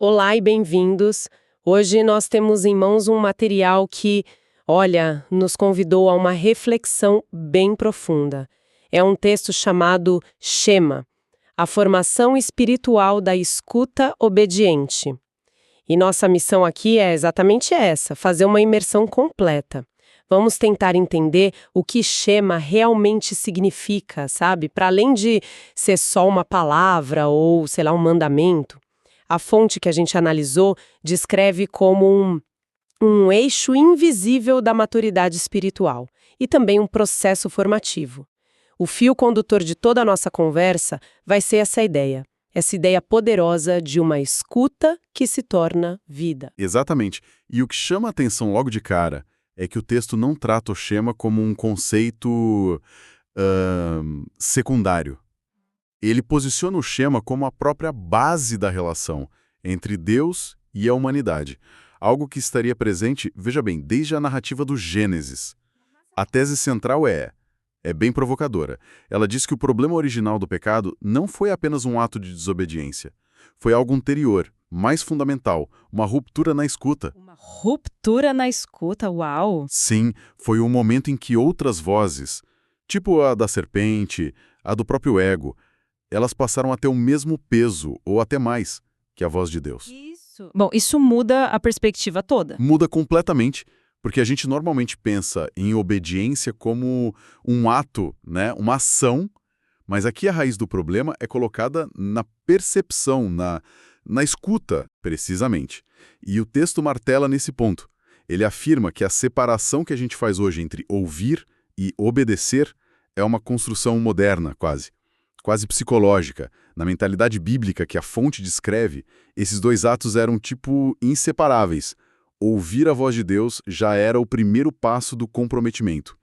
Olá e bem-vindos. Hoje nós temos em mãos um material que, olha, nos convidou a uma reflexão bem profunda. É um texto chamado Shema, a formação espiritual da escuta obediente. E nossa missão aqui é exatamente essa, fazer uma imersão completa. Vamos tentar entender o que Shema realmente significa, sabe? Para além de ser só uma palavra ou, sei lá, um mandamento. A fonte que a gente analisou descreve como um eixo invisível da maturidade espiritual e também um processo formativo. O fio condutor de toda a nossa conversa vai ser essa ideia poderosa de uma escuta que se torna vida. Exatamente. E o que chama a atenção logo de cara é que o texto não trata o Shema como um conceito secundário. Ele posiciona o Shema como a própria base da relação entre Deus e a humanidade. Algo que estaria presente, veja bem, desde a narrativa do Gênesis. A tese central é bem provocadora. Ela diz que o problema original do pecado não foi apenas um ato de desobediência. Foi algo anterior, mais fundamental, uma ruptura na escuta. Uma ruptura na escuta, uau! Sim, foi o momento em que outras vozes, tipo a da serpente, a do próprio ego, elas passaram a ter o mesmo peso, ou até mais, que a voz de Deus. Isso. Bom, isso muda a perspectiva toda. Muda completamente, porque a gente normalmente pensa em obediência como um ato, né, uma ação, mas aqui a raiz do problema é colocada na percepção, na escuta, precisamente. E o texto martela nesse ponto. Ele afirma que a separação que a gente faz hoje entre ouvir e obedecer é uma construção moderna, quase psicológica. Na mentalidade bíblica que a fonte descreve, esses dois atos eram tipo inseparáveis. Ouvir a voz de Deus já era o primeiro passo do comprometimento.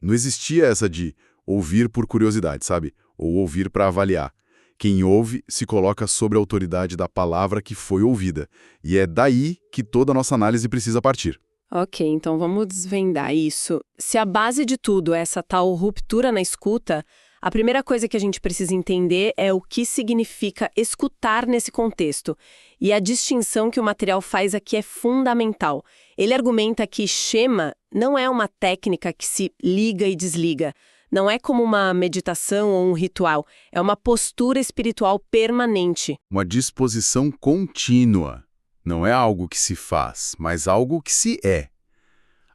Não existia essa de ouvir por curiosidade, sabe? Ou ouvir para avaliar. Quem ouve se coloca sob a autoridade da palavra que foi ouvida. E é daí que toda a nossa análise precisa partir. Ok, então vamos desvendar isso. Se a base de tudo é essa tal ruptura na escuta, a primeira coisa que a gente precisa entender é o que significa escutar nesse contexto. E a distinção que o material faz aqui é fundamental. Ele argumenta que Shema não é uma técnica que se liga e desliga. Não é como uma meditação ou um ritual. É uma postura espiritual permanente. Uma disposição contínua. Não é algo que se faz, mas algo que se é.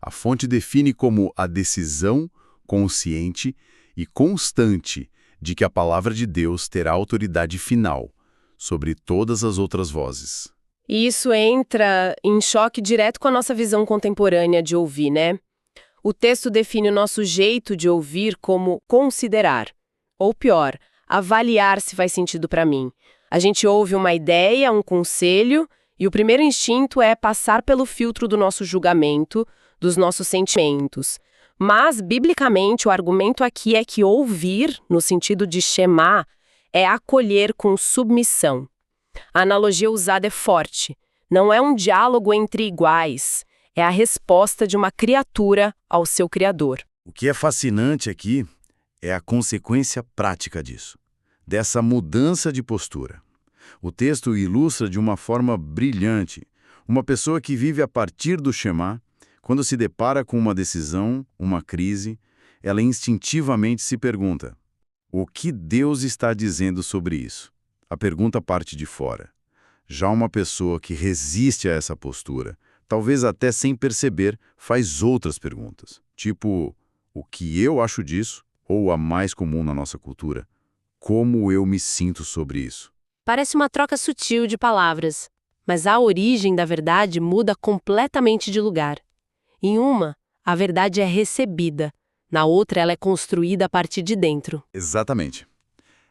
A fonte define como a decisão consciente e constante de que a palavra de Deus terá autoridade final sobre todas as outras vozes. E isso entra em choque direto com a nossa visão contemporânea de ouvir, né? O texto define o nosso jeito de ouvir como considerar, ou pior, avaliar se faz sentido para mim. A gente ouve uma ideia, um conselho, e o primeiro instinto é passar pelo filtro do nosso julgamento, dos nossos sentimentos. Mas, biblicamente, o argumento aqui é que ouvir, no sentido de shema, é acolher com submissão. A analogia usada é forte. Não é um diálogo entre iguais. É a resposta de uma criatura ao seu Criador. O que é fascinante aqui é a consequência prática disso, dessa mudança de postura. O texto ilustra de uma forma brilhante uma pessoa que vive a partir do Shema. Quando se depara com uma decisão, uma crise, ela instintivamente se pergunta: o que Deus está dizendo sobre isso? A pergunta parte de fora. Já uma pessoa que resiste a essa postura, talvez até sem perceber, faz outras perguntas, tipo: o que eu acho disso? Ou a mais comum na nossa cultura: como eu me sinto sobre isso? Parece uma troca sutil de palavras, mas a origem da verdade muda completamente de lugar. Em uma, a verdade é recebida. Na outra, ela é construída a partir de dentro. Exatamente.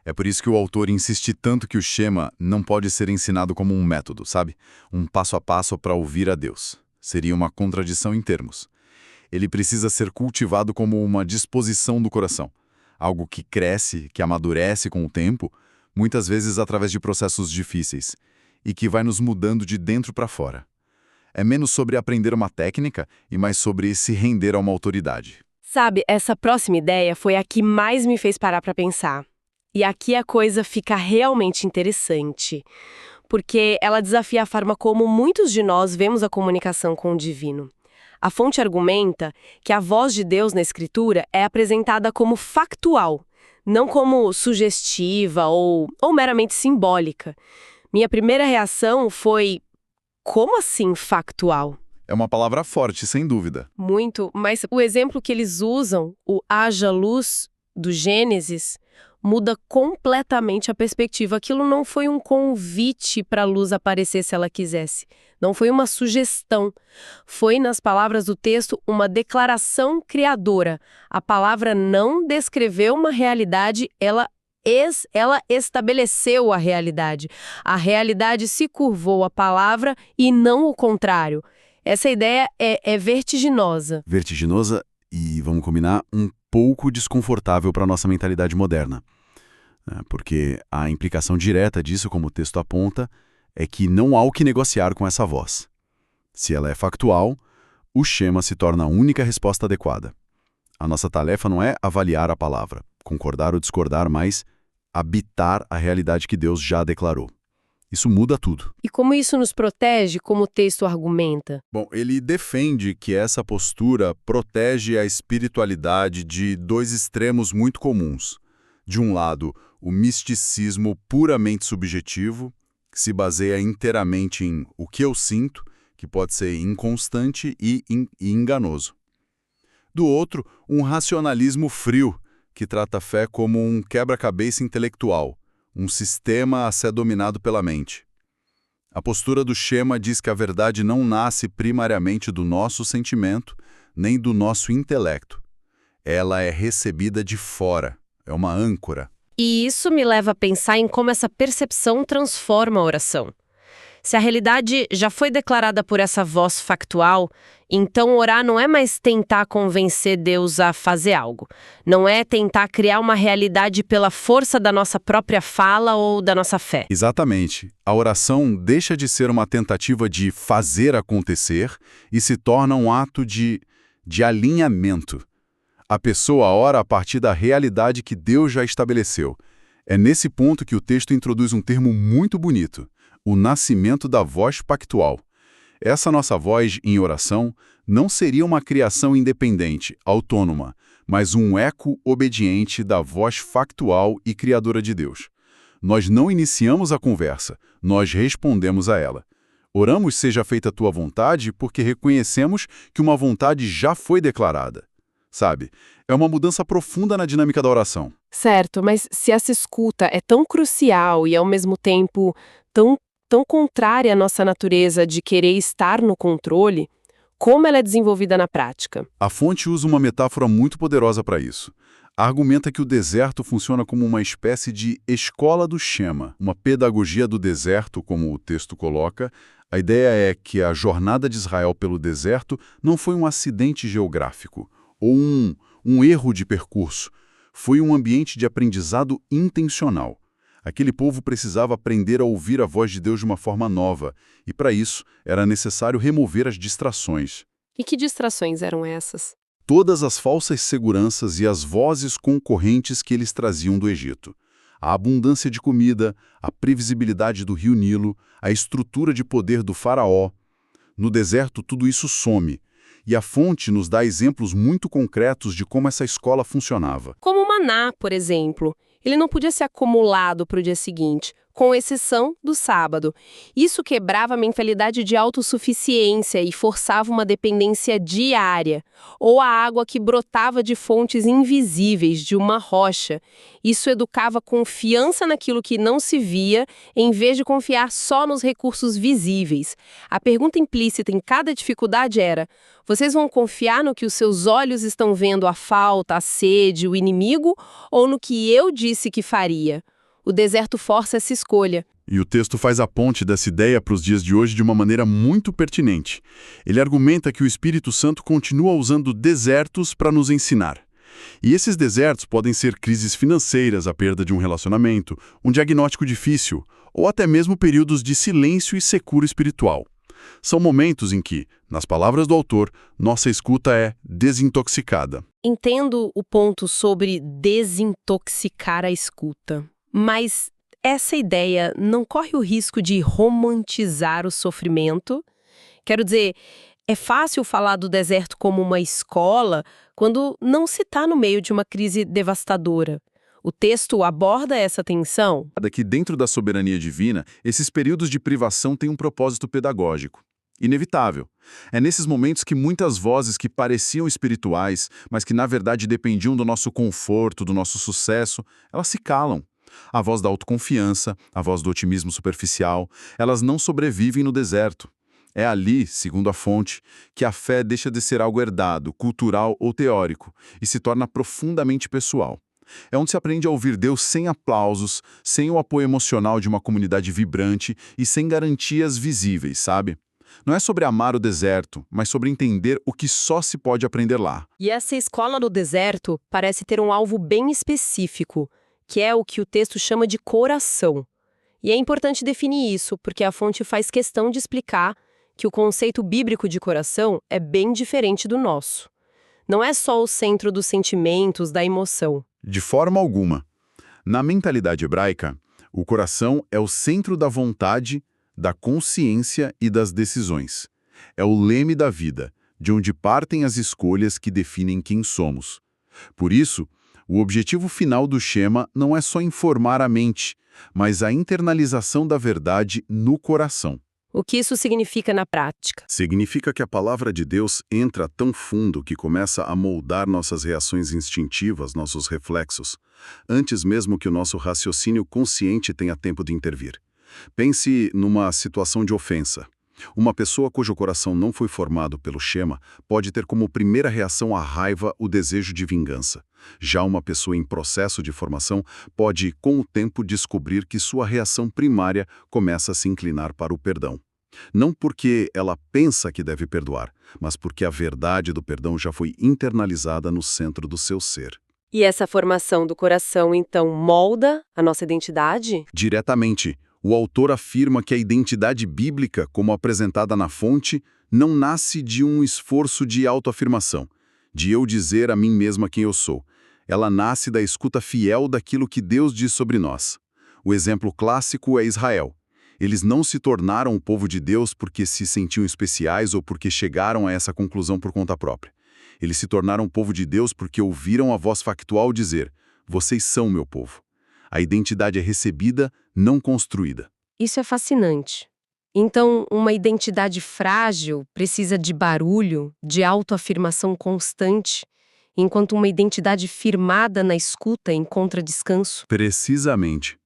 É por isso que o autor insiste tanto que o Shema não pode ser ensinado como um método, sabe? Um passo a passo para ouvir a Deus. Seria uma contradição em termos. Ele precisa ser cultivado como uma disposição do coração. Algo que cresce, que amadurece com o tempo, muitas vezes através de processos difíceis, e que vai nos mudando de dentro para fora. É menos sobre aprender uma técnica e mais sobre se render a uma autoridade. Sabe, essa próxima ideia foi a que mais me fez parar para pensar. E aqui a coisa fica realmente interessante. porque ela desafia a forma como muitos de nós vemos a comunicação com o divino. A fonte argumenta que a voz de Deus na Escritura é apresentada como factual, não como sugestiva ou meramente simbólica. Minha primeira reação foi: como assim factual? É uma palavra forte, sem dúvida. Muito, mas o exemplo que eles usam, o haja luz do Gênesis, muda completamente a perspectiva. Aquilo não foi um convite para a luz aparecer se ela quisesse. Não foi uma sugestão. Foi, nas palavras do texto, uma declaração criadora. A palavra não descreveu uma realidade, ela estabeleceu a realidade. A realidade se curvou à palavra e não o contrário. Essa ideia é vertiginosa. Vertiginosa e, vamos combinar, um pouco desconfortável para a nossa mentalidade moderna. Porque a implicação direta disso, como o texto aponta, é que não há o que negociar com essa voz. Se ela é factual, o Shema se torna a única resposta adequada. A nossa tarefa não é avaliar a palavra, concordar ou discordar, mas habitar a realidade que Deus já declarou. Isso muda tudo. E como isso nos protege, como o texto argumenta? Bom, ele defende que essa postura protege a espiritualidade de dois extremos muito comuns. De um lado, o misticismo puramente subjetivo, que se baseia inteiramente em o que eu sinto, que pode ser inconstante e enganoso. Do outro, um racionalismo frio, que trata a fé como um quebra-cabeça intelectual, um sistema a ser dominado pela mente. A postura do Shema diz que a verdade não nasce primariamente do nosso sentimento, nem do nosso intelecto. Ela é recebida de fora, é uma âncora. E isso me leva a pensar em como essa percepção transforma a oração. Se a realidade já foi declarada por essa voz factual, então orar não é mais tentar convencer Deus a fazer algo. Não é tentar criar uma realidade pela força da nossa própria fala ou da nossa fé. Exatamente. A oração deixa de ser uma tentativa de fazer acontecer e se torna um ato de alinhamento. A pessoa ora a partir da realidade que Deus já estabeleceu. É nesse ponto que o texto introduz um termo muito bonito: o nascimento da voz pactual. Essa nossa voz em oração não seria uma criação independente, autônoma, mas um eco obediente da voz factual e criadora de Deus. Nós não iniciamos a conversa, nós respondemos a ela. Oramos seja feita a tua vontade porque reconhecemos que uma vontade já foi declarada. Sabe, é uma mudança profunda na dinâmica da oração. Certo, mas se essa escuta é tão crucial e ao mesmo tempo tão contrária à nossa natureza de querer estar no controle, como ela é desenvolvida na prática? A fonte usa uma metáfora muito poderosa para isso. Argumenta que o deserto funciona como uma espécie de escola do Shema, uma pedagogia do deserto, como o texto coloca. A ideia é que a jornada de Israel pelo deserto não foi um acidente geográfico ou um erro de percurso. Foi um ambiente de aprendizado intencional. Aquele povo precisava aprender a ouvir a voz de Deus de uma forma nova, e para isso era necessário remover as distrações. E que distrações eram essas? Todas as falsas seguranças e as vozes concorrentes que eles traziam do Egito. A abundância de comida, a previsibilidade do rio Nilo, a estrutura de poder do faraó. No deserto, tudo isso some. E a fonte nos dá exemplos muito concretos de como essa escola funcionava. Como o maná, por exemplo. Ele não podia ser acumulado para o dia seguinte, com exceção do sábado. Isso quebrava a mentalidade de autossuficiência e forçava uma dependência diária. Ou a água que brotava de fontes invisíveis, de uma rocha. Isso educava confiança naquilo que não se via, em vez de confiar só nos recursos visíveis. A pergunta implícita em cada dificuldade era: vocês vão confiar no que os seus olhos estão vendo, a falta, a sede, o inimigo, ou no que eu disse que faria? O deserto força essa escolha. E o texto faz a ponte dessa ideia para os dias de hoje de uma maneira muito pertinente. Ele argumenta que o Espírito Santo continua usando desertos para nos ensinar. E esses desertos podem ser crises financeiras, a perda de um relacionamento, um diagnóstico difícil, ou até mesmo períodos de silêncio e secura espiritual. São momentos em que, nas palavras do autor, nossa escuta é desintoxicada. Entendo o ponto sobre desintoxicar a escuta. Mas essa ideia não corre o risco de romantizar o sofrimento? Quero dizer, é fácil falar do deserto como uma escola quando não se está no meio de uma crise devastadora. O texto aborda essa tensão? Que dentro da soberania divina, esses períodos de privação têm um propósito pedagógico. Inevitável. É nesses momentos que muitas vozes que pareciam espirituais, mas que na verdade dependiam do nosso conforto, do nosso sucesso, elas se calam. A voz da autoconfiança, a voz do otimismo superficial, elas não sobrevivem no deserto. É ali, segundo a fonte, que a fé deixa de ser algo herdado, cultural ou teórico, e se torna profundamente pessoal. É onde se aprende a ouvir Deus sem aplausos, sem o apoio emocional de uma comunidade vibrante e sem garantias visíveis, sabe? Não é sobre amar o deserto, mas sobre entender o que só se pode aprender lá. E essa escola no deserto parece ter um alvo bem específico, que é o que o texto chama de coração. E é importante definir isso, porque a fonte faz questão de explicar que o conceito bíblico de coração é bem diferente do nosso. Não é só o centro dos sentimentos, da emoção. De forma alguma. Na mentalidade hebraica, o coração é o centro da vontade, da consciência e das decisões. É o leme da vida, de onde partem as escolhas que definem quem somos. Por isso, o objetivo final do Shema não é só informar a mente, mas a internalização da verdade no coração. O que isso significa na prática? Significa que a palavra de Deus entra tão fundo que começa a moldar nossas reações instintivas, nossos reflexos, antes mesmo que o nosso raciocínio consciente tenha tempo de intervir. Pense numa situação de ofensa. Uma pessoa cujo coração não foi formado pelo Shema pode ter como primeira reação a raiva o desejo de vingança. Já uma pessoa em processo de formação pode, com o tempo, descobrir que sua reação primária começa a se inclinar para o perdão. Não porque ela pensa que deve perdoar, mas porque a verdade do perdão já foi internalizada no centro do seu ser. E essa formação do coração, então, molda a nossa identidade? Diretamente, o autor afirma que a identidade bíblica, como apresentada na fonte, não nasce de um esforço de autoafirmação, de eu dizer a mim mesma quem eu sou. Ela nasce da escuta fiel daquilo que Deus diz sobre nós. O exemplo clássico é Israel. Eles não se tornaram o povo de Deus porque se sentiam especiais ou porque chegaram a essa conclusão por conta própria. Eles se tornaram o povo de Deus porque ouviram a voz factual dizer: "Vocês são meu povo". A identidade é recebida, não construída. Isso é fascinante. Então, uma identidade frágil precisa de barulho, de autoafirmação constante, enquanto uma identidade firmada na escuta encontra descanso. Precisamente.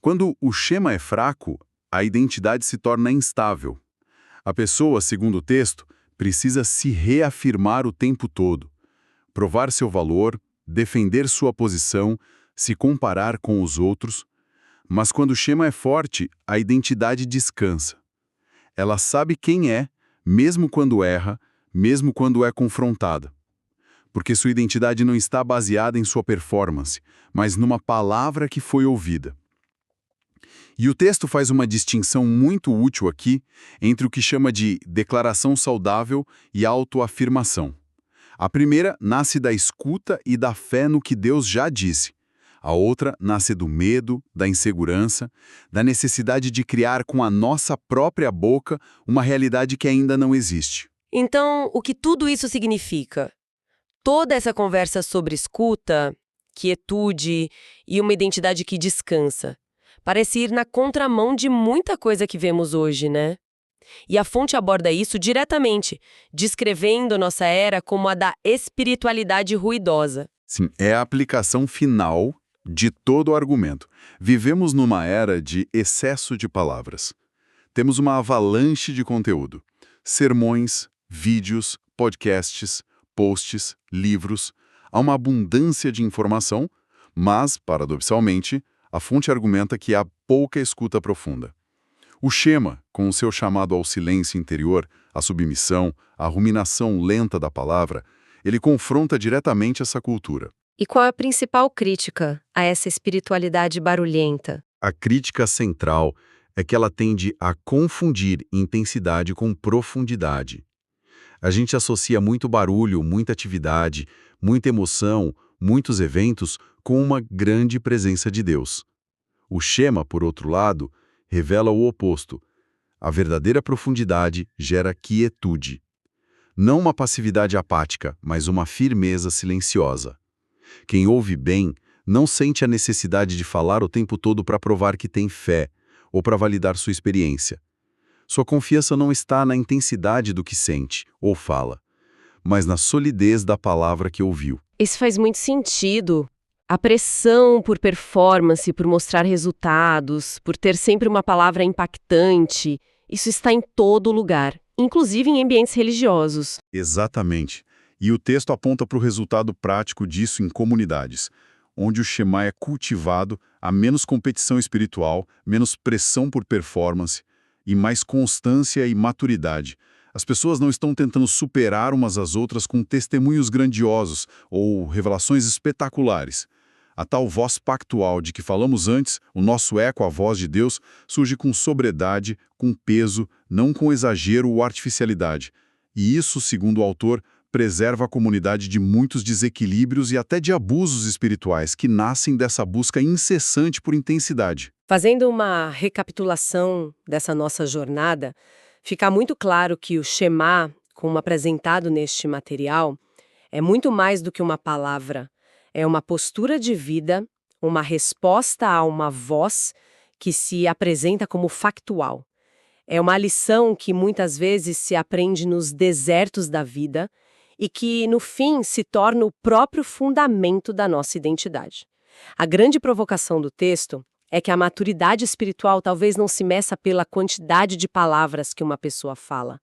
Quando o Shema é fraco, a identidade se torna instável. A pessoa, segundo o texto, precisa se reafirmar o tempo todo, provar seu valor, defender sua posição, se comparar com os outros. Mas quando o Shema é forte, a identidade descansa. Ela sabe quem é, mesmo quando erra, mesmo quando é confrontada. Porque sua identidade não está baseada em sua performance, mas numa palavra que foi ouvida. E o texto faz uma distinção muito útil aqui entre o que chama de declaração saudável e autoafirmação. A primeira nasce da escuta e da fé no que Deus já disse. A outra nasce do medo, da insegurança, da necessidade de criar com a nossa própria boca uma realidade que ainda não existe. Então, o que tudo isso significa? Toda essa conversa sobre escuta, quietude e uma identidade que descansa parece ir na contramão de muita coisa que vemos hoje, né? E a fonte aborda isso diretamente, descrevendo nossa era como a da espiritualidade ruidosa. Sim, é a aplicação final de todo o argumento. Vivemos numa era de excesso de palavras. Temos uma avalanche de conteúdo. Sermões, vídeos, podcasts, posts, livros. Há uma abundância de informação, mas, paradoxalmente, a fonte argumenta que há pouca escuta profunda. O Shema, com o seu chamado ao silêncio interior, à submissão, à ruminação lenta da palavra, ele confronta diretamente essa cultura. E qual é a principal crítica a essa espiritualidade barulhenta? A crítica central é que ela tende a confundir intensidade com profundidade. A gente associa muito barulho, muita atividade, muita emoção, muitos eventos com uma grande presença de Deus. O Shema, por outro lado, revela o oposto. A verdadeira profundidade gera quietude. Não uma passividade apática, mas uma firmeza silenciosa. Quem ouve bem não sente a necessidade de falar o tempo todo para provar que tem fé ou para validar sua experiência. Sua confiança não está na intensidade do que sente ou fala, mas na solidez da palavra que ouviu. Isso faz muito sentido. A pressão por performance, por mostrar resultados, por ter sempre uma palavra impactante, isso está em todo lugar, inclusive em ambientes religiosos. Exatamente. E o texto aponta para o resultado prático disso em comunidades, onde o Shema é cultivado, há menos competição espiritual, menos pressão por performance e mais constância e maturidade. As pessoas não estão tentando superar umas às outras com testemunhos grandiosos ou revelações espetaculares. A tal voz pactual de que falamos antes, o nosso eco à voz de Deus, surge com sobriedade, com peso, não com exagero ou artificialidade. E isso, segundo o autor, preserva a comunidade de muitos desequilíbrios e até de abusos espirituais que nascem dessa busca incessante por intensidade. Fazendo uma recapitulação dessa nossa jornada, fica muito claro que o Shema, como apresentado neste material, é muito mais do que uma palavra. É uma postura de vida, uma resposta a uma voz que se apresenta como factual. É uma lição que muitas vezes se aprende nos desertos da vida e que, no fim, se torna o próprio fundamento da nossa identidade. A grande provocação do texto é que a maturidade espiritual talvez não se meça pela quantidade de palavras que uma pessoa fala,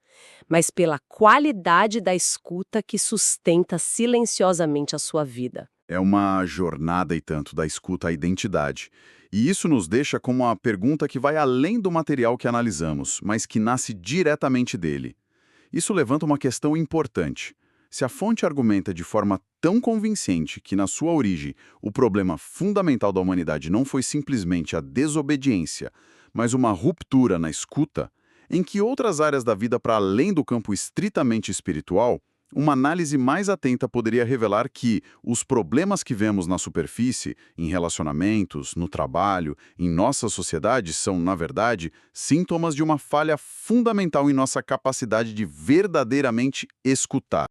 mas pela qualidade da escuta que sustenta silenciosamente a sua vida. É uma jornada e tanto da escuta à identidade. E isso nos deixa com uma pergunta que vai além do material que analisamos, mas que nasce diretamente dele. Isso levanta uma questão importante. Se a fonte argumenta de forma tão convincente que, na sua origem, o problema fundamental da humanidade não foi simplesmente a desobediência, mas uma ruptura na escuta, em que outras áreas da vida para além do campo estritamente espiritual, uma análise mais atenta poderia revelar que os problemas que vemos na superfície, em relacionamentos, no trabalho, em nossa sociedade, são, na verdade, sintomas de uma falha fundamental em nossa capacidade de verdadeiramente escutar.